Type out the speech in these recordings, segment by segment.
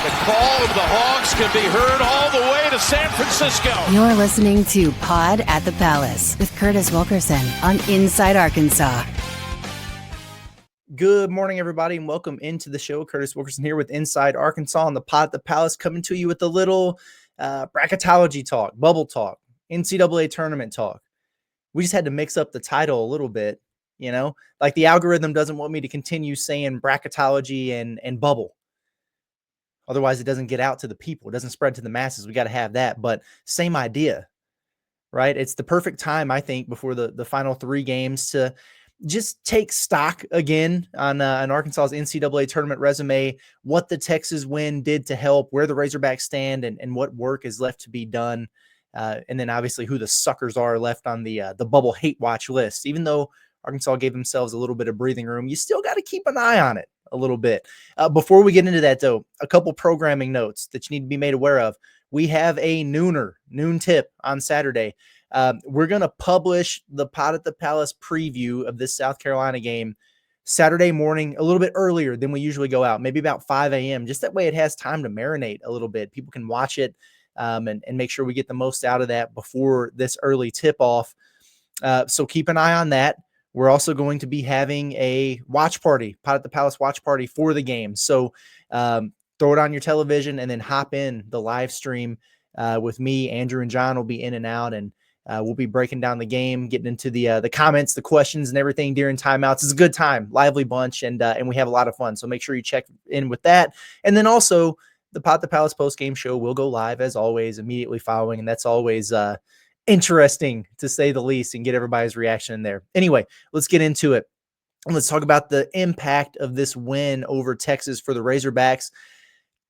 The call of the Hogs can be heard all the way to San Francisco. You're listening to Pod at the Palace with Curtis Wilkerson on Inside Arkansas. Good morning, everybody, and welcome into the show. Curtis Wilkerson here with Inside Arkansas on the Pod at the Palace, coming to you with a little bracketology talk, bubble talk, NCAA tournament talk. We just had to mix up the title a little bit, you know? Like the algorithm doesn't want me to continue saying bracketology and bubble. Otherwise, it doesn't get out to the people. It doesn't spread to the masses. We got to have that, but same idea, right? It's the perfect time, I think, before the final three games to just take stock again on Arkansas's NCAA tournament resume, what the Texas win did to help, where the Razorbacks stand, and what work is left to be done. And then obviously who the suckers are left on the bubble hate watch list. Even though Arkansas gave themselves a little bit of breathing room, you still got to keep an eye on it a little bit. Before we get into that, though, a couple programming notes that you need to be made aware of. We have a noon tip on Saturday. We're going to publish the Pod at the Palace preview of this South Carolina game Saturday morning, a little bit earlier than we usually go out, maybe about 5 a.m. Just that way it has time to marinate a little bit. People can watch it and make sure we get the most out of that before this early tip-off. So keep an eye on that. We're also going to be having a watch party, Pod at the Palace watch party for the game. So throw it on your television and then hop in the live stream with me. Andrew and John will be in and out, and we'll be breaking down the game, getting into the comments, the questions, and everything during timeouts. It's a good time, lively bunch, and we have a lot of fun. So make sure you check in with that. And then also the Pod at the Palace post-game show will go live, as always, immediately following, and that's always interesting, to say the least, and get everybody's reaction in there. Anyway, let's get into it. Let's talk about the impact of this win over Texas for the Razorbacks.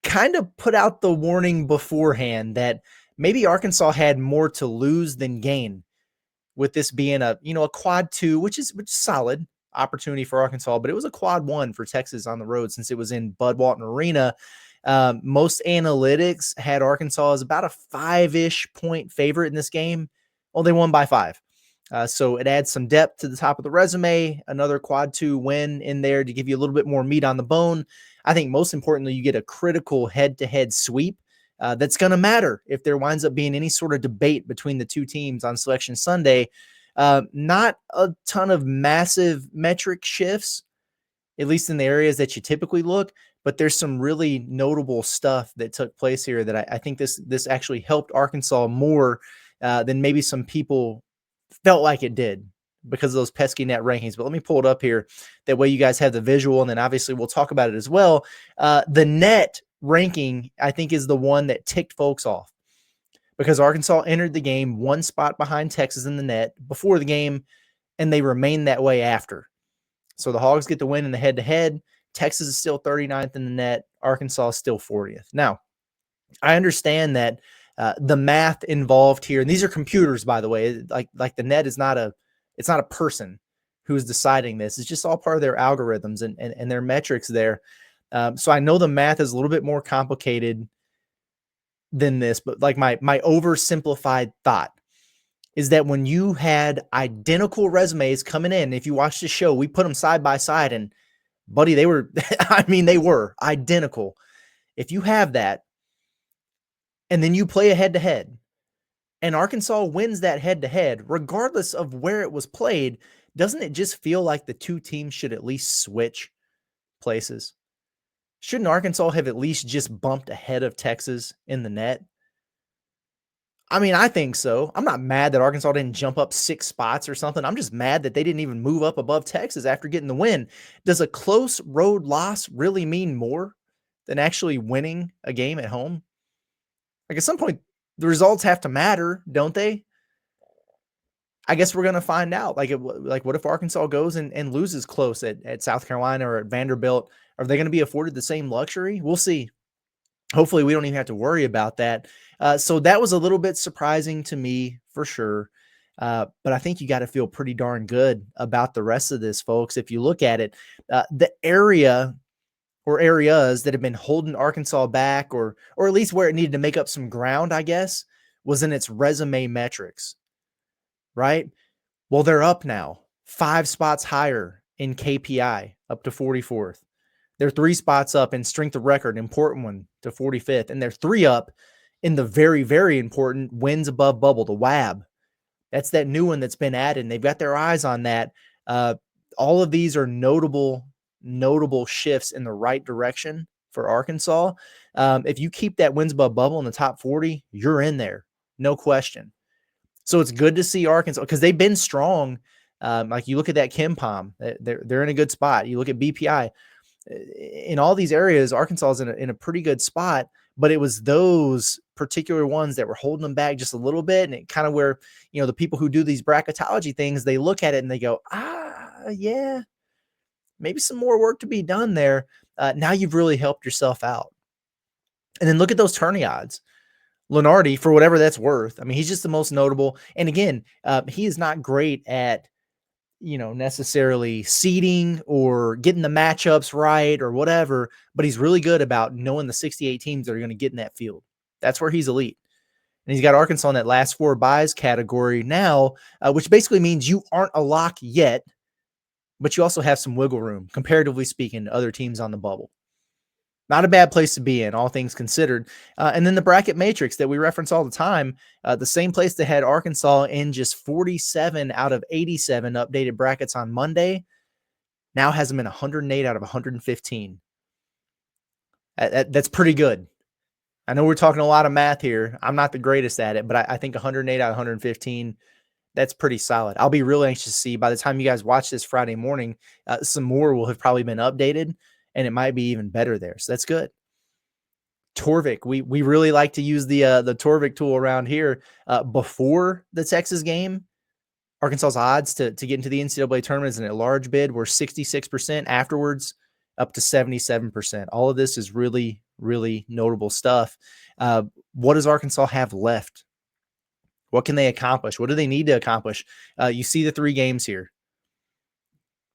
Kind of put out the warning beforehand that maybe Arkansas had more to lose than gain with this being a quad 2, which is solid opportunity for Arkansas, but it was a quad 1 for Texas on the road since it was in Bud Walton Arena. Most analytics had Arkansas as about a 5-ish point favorite in this game. Well, they won by 5. So it adds some depth to the top of the resume, another quad 2 win in there to give you a little bit more meat on the bone. I think most importantly, you get a critical head-to-head sweep that's going to matter if there winds up being any sort of debate between the two teams on Selection Sunday. Not a ton of massive metric shifts, at least in the areas that you typically look, but there's some really notable stuff that took place here that I think this actually helped Arkansas more than maybe some people felt like it did because of those pesky net rankings. But let me pull it up here. That way you guys have the visual, and then obviously we'll talk about it as well. The net ranking, I think, is the one that ticked folks off because Arkansas entered the game one spot behind Texas in the net before the game, and they remained that way after. So the Hogs get the win in the head-to-head. Texas is still 39th in the net. Arkansas is still 40th. Now, I understand that the math involved here, and these are computers, by the way, like the net is not a person who's deciding this. It's just all part of their algorithms and their metrics there. So I know the math is a little bit more complicated than this, but like my oversimplified thought is that when you had identical resumes coming in, if you watch the show, we put them side by side, and buddy, they were identical. If you have that, and then you play a head-to-head, and Arkansas wins that head-to-head, regardless of where it was played, doesn't it just feel like the two teams should at least switch places? Shouldn't Arkansas have at least just bumped ahead of Texas in the net? I mean, I think so. I'm not mad that Arkansas didn't jump up 6 spots or something. I'm just mad that they didn't even move up above Texas after getting the win. Does a close road loss really mean more than actually winning a game at home? Like, at some point, the results have to matter, don't they? I guess we're going to find out. Like, what if Arkansas goes and loses close at South Carolina or at Vanderbilt? Are they going to be afforded the same luxury? We'll see. Hopefully, we don't even have to worry about that. So that was a little bit surprising to me, for sure. But I think you got to feel pretty darn good about the rest of this, folks. If you look at it, the area or areas that have been holding Arkansas back, or at least where it needed to make up some ground, I guess, was in its resume metrics, right? Well, they're up now, 5 spots higher in KPI, up to 44th. They're 3 spots up in strength of record, important one, to 45th, and they're 3 up in the very, very important wins above bubble, the WAB. That's that new one that's been added, and they've got their eyes on that. All of these are notable shifts in the right direction for Arkansas. If you keep that wins above bubble in the top 40, you're in there, no question. So it's good to see Arkansas because they've been strong. Like you look at that KenPom, they're in a good spot. You look at BPI. In all these areas, Arkansas is in a pretty good spot, but it was those particular ones that were holding them back just a little bit. And it kind of where, the people who do these bracketology things, they look at it and they go, yeah, maybe some more work to be done there. Now you've really helped yourself out. And then look at those tourney odds. Lenardi, for whatever that's worth. I mean, he's just the most notable. And again, he is not great at, necessarily seeding or getting the matchups right or whatever, but he's really good about knowing the 68 teams that are going to get in that field. That's where he's elite. And he's got Arkansas in that last 4 buys category now, which basically means you aren't a lock yet, but you also have some wiggle room, comparatively speaking, to other teams on the bubble. Not a bad place to be in, all things considered. And then the bracket matrix that we reference all the time, the same place that had Arkansas in just 47 out of 87 updated brackets on Monday, now has them in 108 out of 115. That's pretty good. I know we're talking a lot of math here. I'm not the greatest at it, but I think 108 out of 115, that's pretty solid. I'll be really anxious to see by the time you guys watch this Friday morning, some more will have probably been updated. And it might be even better there. So that's good. Torvik, we really like to use the Torvik tool around here. Before the Texas game, Arkansas's odds to get into the NCAA tournament as an at-large bid were 66%. Afterwards, up to 77%. All of this is really, really notable stuff. What does Arkansas have left? What can they accomplish? What do they need to accomplish? You see the 3 games here.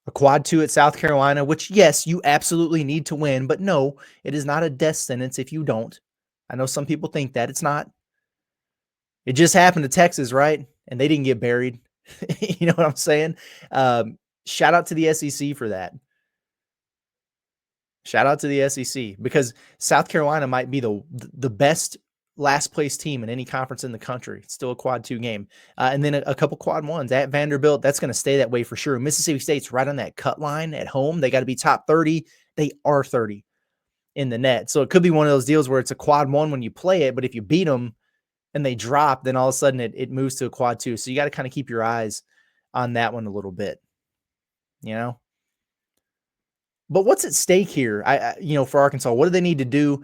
A quad 2 at South Carolina, which, yes, you absolutely need to win, but no, it is not a death sentence if you don't. I know some people think that. It's not. It just happened to Texas, right? And they didn't get buried. You know what I'm saying? Shout out to the SEC for that. Shout out to the SEC because South Carolina might be the best last place team in any conference in the country. It's still a quad 2 game. And then a couple quad 1s at Vanderbilt. That's going to stay that way for sure. Mississippi State's right on that cut line at home. They got to be top 30. They are 30 in the net. So it could be one of those deals where it's a quad 1 when you play it, but if you beat them and they drop, then all of a sudden it moves to a quad 2. So you got to kind of keep your eyes on that one a little bit, But what's at stake here? For Arkansas, what do they need to do?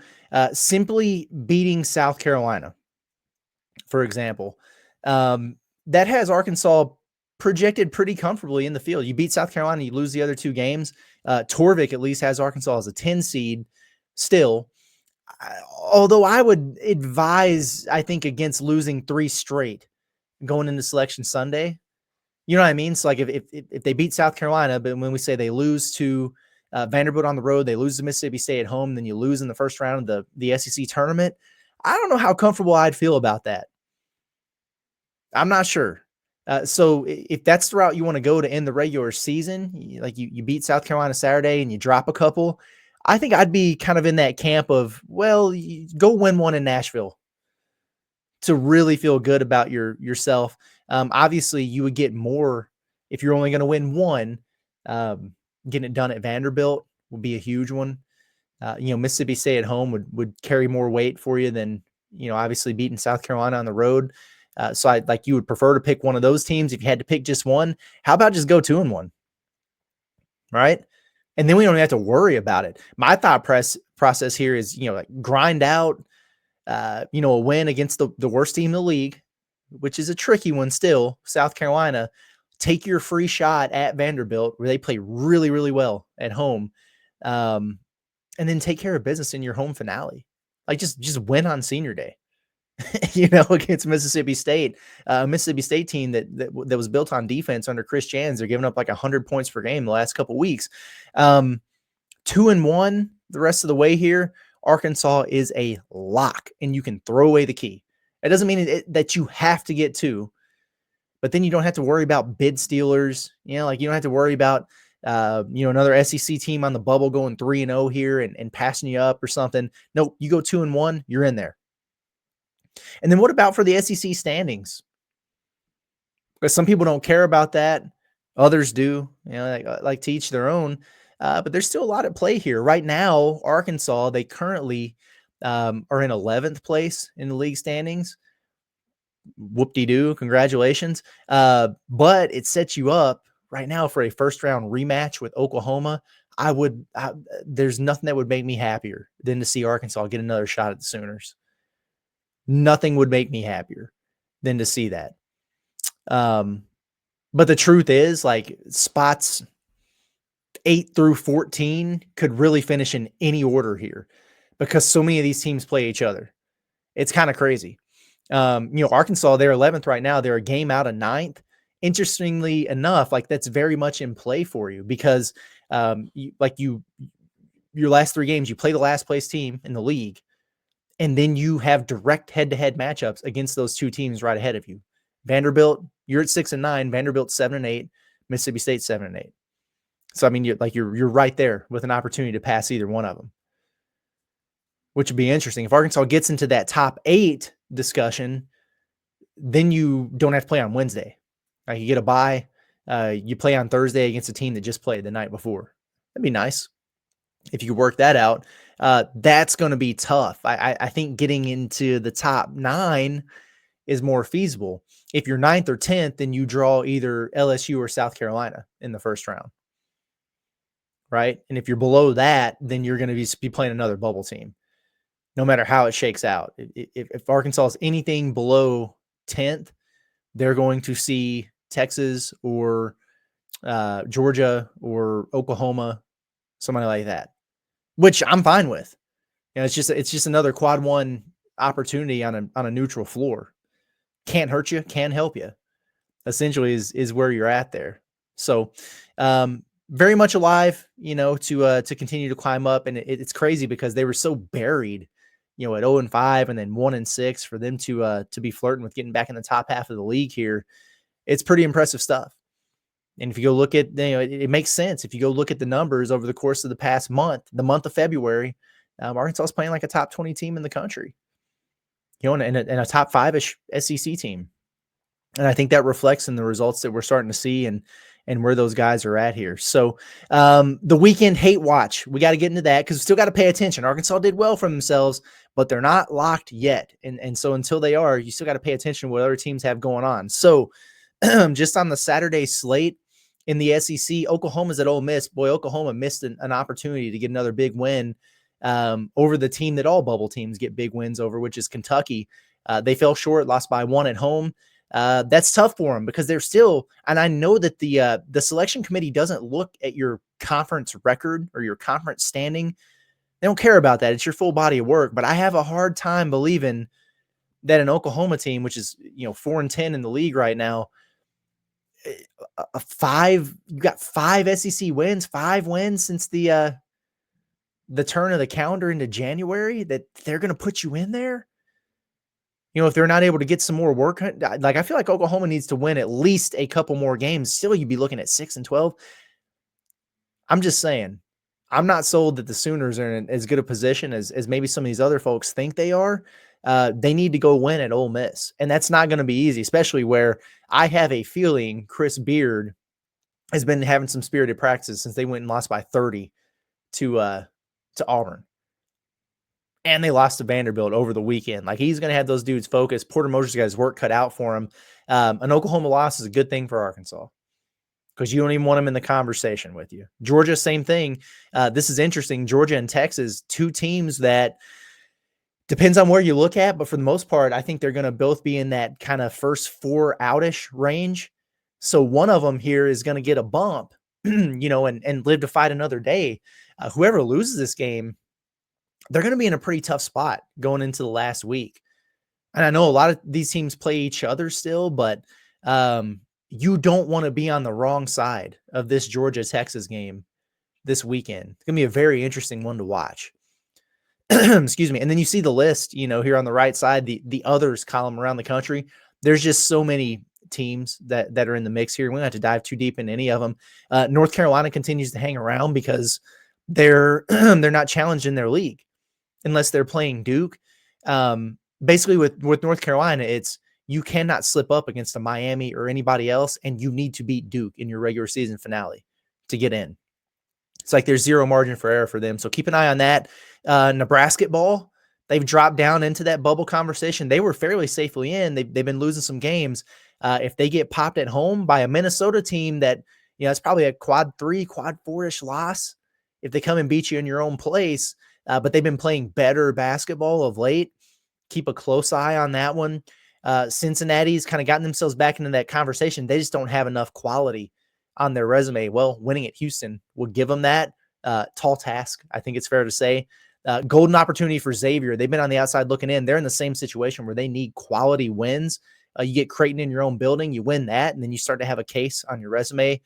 Simply beating South Carolina, for example, that has Arkansas projected pretty comfortably in the field. You beat South Carolina, you lose the other 2 games. Torvik at least has Arkansas as a 10 seed still. Although I would advise, I think, against losing 3 straight going into Selection Sunday. You know what I mean? So like if they beat South Carolina, but when we say they lose to Vanderbilt on the road, they lose to Mississippi State at home, then you lose in the first round of the SEC tournament. I don't know how comfortable I'd feel about that. I'm not sure. So if that's the route you want to go to end the regular season, you beat South Carolina Saturday and you drop a couple, I think I'd be kind of in that camp of, well, go win one in Nashville to really feel good about yourself. Obviously, you would get more if you're only going to win one. Getting it done at Vanderbilt would be a huge one. Mississippi State at home would carry more weight for you than, obviously beating South Carolina on the road. So you would prefer to pick one of those teams. If you had to pick just one, how about just go 2-1, right? And then we don't have to worry about it. My thought process here is, grind out, a win against the worst team in the league, which is a tricky one still, South Carolina. Take your free shot at Vanderbilt, where they play really, really well at home, and then take care of business in your home finale. Just win on Senior Day, against Mississippi State, a Mississippi State team that was built on defense under Chris Jans. They're giving up 100 points per game the last couple of weeks. 2-1 the rest of the way here. Arkansas is a lock, and you can throw away the key. It doesn't mean that you have to get 2. But then you don't have to worry about bid stealers. You don't have to worry about, another SEC team on the bubble going 3-0 here and passing you up or something. Nope, you go 2-1, you're in there. And then what about for the SEC standings? Because some people don't care about that. Others do, like to each their own. But there's still a lot at play here. Right now, Arkansas, they currently are in 11th place in the league standings. Whoop-de-doo, congratulations. But it sets you up right now for a first-round rematch with Oklahoma. There's nothing that would make me happier than to see Arkansas get another shot at the Sooners. Nothing would make me happier than to see that. But the truth is, like, spots 8 through 14 could really finish in any order here because so many of these teams play each other. It's kind of crazy. Arkansas, they're 11th right now. They're a game out of 9th. Interestingly enough, like, that's very much in play for you because your last 3 games, you play the last place team in the league, and then you have direct head-to-head matchups against those 2 teams right ahead of you. Vanderbilt, you're at 6-9. Vanderbilt 7-8. Mississippi State 7-8. So I mean, you're right there with an opportunity to pass either one of them, which would be interesting. If Arkansas gets into that top 8 discussion, then you don't have to play on Wednesday. You get a bye. You play on Thursday against a team that just played the night before. That'd be nice if you could work that out. That's going to be tough. I think getting into the top 9 is more feasible. If you're 9th or 10th, then you draw either LSU or South Carolina in the first round, right? And if you're below that, then you're going to be playing another bubble team, no matter how it shakes out. If Arkansas is anything below 10th, they're going to see Texas or Georgia or Oklahoma, somebody like that, which I'm fine with. It's just another quad 1 opportunity on a neutral floor. Can't hurt you, can help you, essentially is where you're at there. So very much alive, to continue to climb up. And it's crazy because they were so buried, at 0-5 and then 1-6 for them to be flirting with getting back in the top half of the league here. It's pretty impressive stuff. And if you go look at, it makes sense. If you go look at the numbers over the course of the past month, the month of February, Arkansas is playing like a top 20 team in the country. And a top 5-ish SEC team. And I think that reflects in the results that we're starting to see and where those guys are at here. So the weekend hate watch, we got to get into that because we still got to pay attention. Arkansas did well for themselves, but they're not locked yet. And so until they are, you still got to pay attention to what other teams have going on. So just on the Saturday slate in the SEC, Oklahoma's at Ole Miss. Boy, Oklahoma missed an opportunity to get another big win over the team that all bubble teams get big wins over, which is Kentucky. They fell short, lost by 1 at home. That's tough for them because they're still, and I know that the selection committee doesn't look at your conference record or your conference standing. They don't care about that. It's your full body of work. But I have a hard time believing that an Oklahoma team, which is 4-10 in the league right now, you got 5 SEC wins, 5 wins since the turn of the calendar into January, that they're going to put you in there. If they're not able to get some more work, like, I feel like Oklahoma needs to win at least a couple more games. Still, you'd be looking at 6-12. I'm just saying, I'm not sold that the Sooners are in as good a position as maybe some of these other folks think they are. They need to go win at Ole Miss, and that's not going to be easy, especially where I have a feeling Chris Beard has been having some spirited practices since they went and lost by 30 to Auburn. And they lost to Vanderbilt over the weekend. Like, he's going to have those dudes focused. Porter Moser's got his work cut out for him. An Oklahoma loss is a good thing for Arkansas because you don't even want them in the conversation with you. Georgia, same thing. This is interesting. Georgia and Texas, 2 teams that depends on where you look at, but for the most part, I think they're going to both be in that kind of first 4 outish range. So one of them here is going to get a bump, and live to fight another day. Whoever loses this game, they're going to be in a pretty tough spot going into the last week. And I know a lot of these teams play each other still, but you don't want to be on the wrong side of this Georgia-Texas game this weekend. It's going to be a very interesting one to watch. Excuse me. And then you see the list, here on the right side, the others column around the country. There's just so many teams that are in the mix here. We don't have to dive too deep in any of them. North Carolina continues to hang around because they're they're not challenged in their league unless they're playing Duke. Basically with North Carolina, it's you cannot slip up against a Miami or anybody else, and you need to beat Duke in your regular season finale to get in. It's like there's zero margin for error for them. So keep an eye on that. Nebraska ball, they've dropped down into that bubble conversation. They were fairly safely in. They've been losing some games. If they get popped at home by a Minnesota team that, it's probably a quad 3, quad 4-ish loss if they come and beat you in your own place, but they've been playing better basketball of late. Keep a close eye on that one. Cincinnati's kind of gotten themselves back into that conversation. They just don't have enough quality on their resume. Well, winning at Houston will give them that tall task. I think it's fair to say. Golden opportunity for Xavier. They've been on the outside looking in. They're in the same situation where they need quality wins. You get Creighton in your own building, you win that, and then you start to have a case on your resume.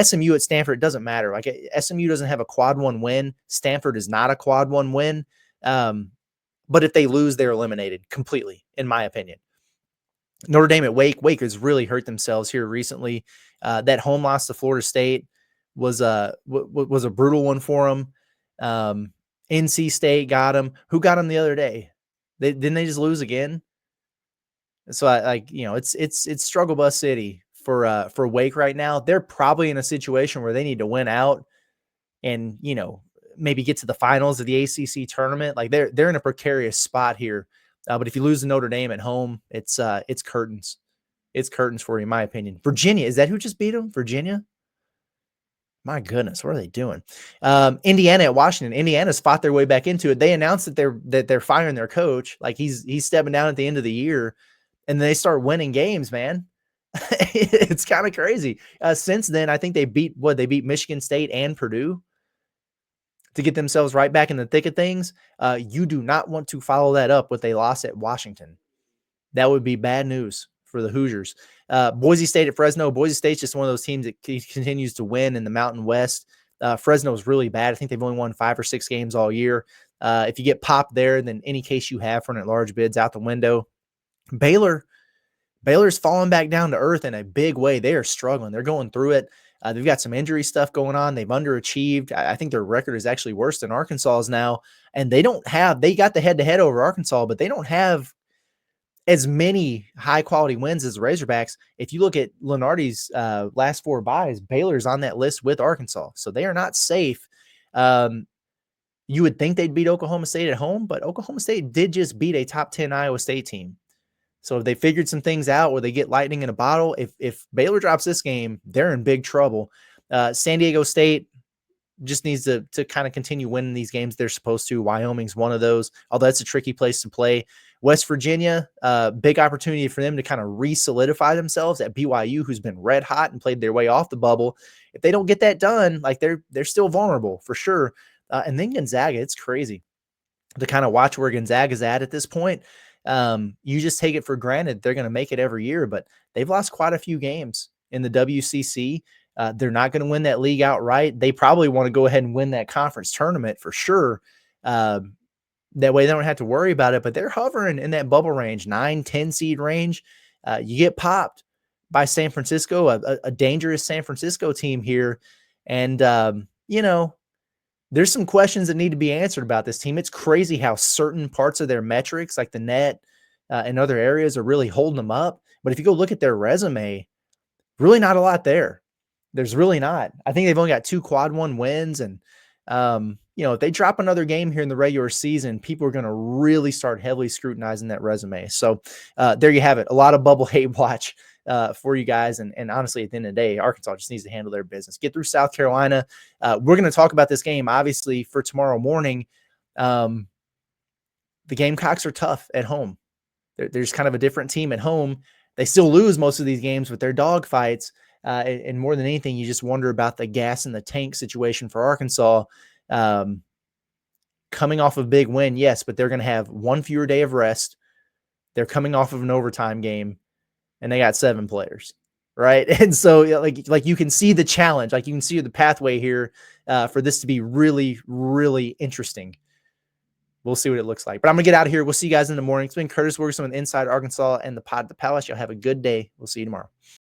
SMU at Stanford, it doesn't matter. Like SMU doesn't have a quad 1 win. Stanford is not a quad 1 win. But if they lose, they're eliminated completely, in my opinion. Notre Dame at Wake. Wake has really hurt themselves here recently. That home loss to Florida State was a brutal one for them. NC State got them. Who got them the other day? Didn't they just lose again? So it's struggle bus city for Wake right now. They're probably in a situation where they need to win out and, maybe get to the finals of the ACC tournament. Like they're in a precarious spot here. But if you lose to Notre Dame at home, it's curtains. It's curtains for you, in my opinion. Virginia, is that who just beat them? Virginia? My goodness, what are they doing? Indiana at Washington. Indiana's fought their way back into it. They announced that they're firing their coach. Like he's stepping down at the end of the year, and they start winning games, man. It's kind of crazy. Since then, I think they beat Michigan State and Purdue to get themselves right back in the thick of things. You do not want to follow that up with a loss at Washington. That would be bad news for the Hoosiers. Boise State at Fresno. Boise State's just one of those teams that continues to win in the Mountain West. Fresno is really bad. I think they've only won 5 or 6 games all year. If you get popped there, then any case you have for an at-large bid's out the window. Baylor's falling back down to earth in a big way. They are struggling. They're going through it. They've got some injury stuff going on. They've underachieved. I think their record is actually worse than Arkansas's now. And they got the head-to-head over Arkansas, but they don't have as many high-quality wins as the Razorbacks. If you look at Lenardi's last 4 byes, Baylor's on that list with Arkansas. So they are not safe. You would think they'd beat Oklahoma State at home, but Oklahoma State did just beat a top 10 Iowa State team. So if they figured some things out where they get lightning in a bottle, if Baylor drops this game, they're in big trouble. San Diego State just needs to kind of continue winning these games they're supposed to. Wyoming's one of those, although that's a tricky place to play. West Virginia, big opportunity for them to kind of re-solidify themselves at BYU, who's been red hot and played their way off the bubble. If they don't get that done, like they're still vulnerable for sure. And then Gonzaga, it's crazy to kind of watch where Gonzaga's at this point. You just take it for granted they're going to make it every year, but they've lost quite a few games in the WCC. They're not going to win that league outright. They probably want to go ahead and win that conference tournament for sure. That way they don't have to worry about it, but they're hovering in that bubble range, 9-10 seed range. You get popped by San Francisco, a dangerous San Francisco team here. And, there's some questions that need to be answered about this team. It's crazy how certain parts of their metrics, like the net and other areas, are really holding them up. But if you go look at their resume, really not a lot there. There's really not. I think they've only got 2 quad 1 wins. And, if they drop another game here in the regular season, people are going to really start heavily scrutinizing that resume. So there you have it. A lot of bubble hate watch for you guys. And honestly, at the end of the day, Arkansas just needs to handle their business. Get through South Carolina. We're going to talk about this game, obviously, for tomorrow morning. The Gamecocks are tough at home. There's kind of a different team at home. They still lose most of these games with their dog fights. And more than anything, you just wonder about the gas in the tank situation for Arkansas. Coming off a big win, yes, but they're going to have 1 fewer day of rest. They're coming off of an overtime game, and they got 7 players, right? And so, like you can see the challenge, like you can see the pathway here for this to be really, really interesting. we'll see what it looks like. But I'm going to get out of here. We'll see you guys in the morning. It's been Curtis Wilkerson with Inside Arkansas and the Pod at the Palace. Y'all have a good day. We'll see you tomorrow.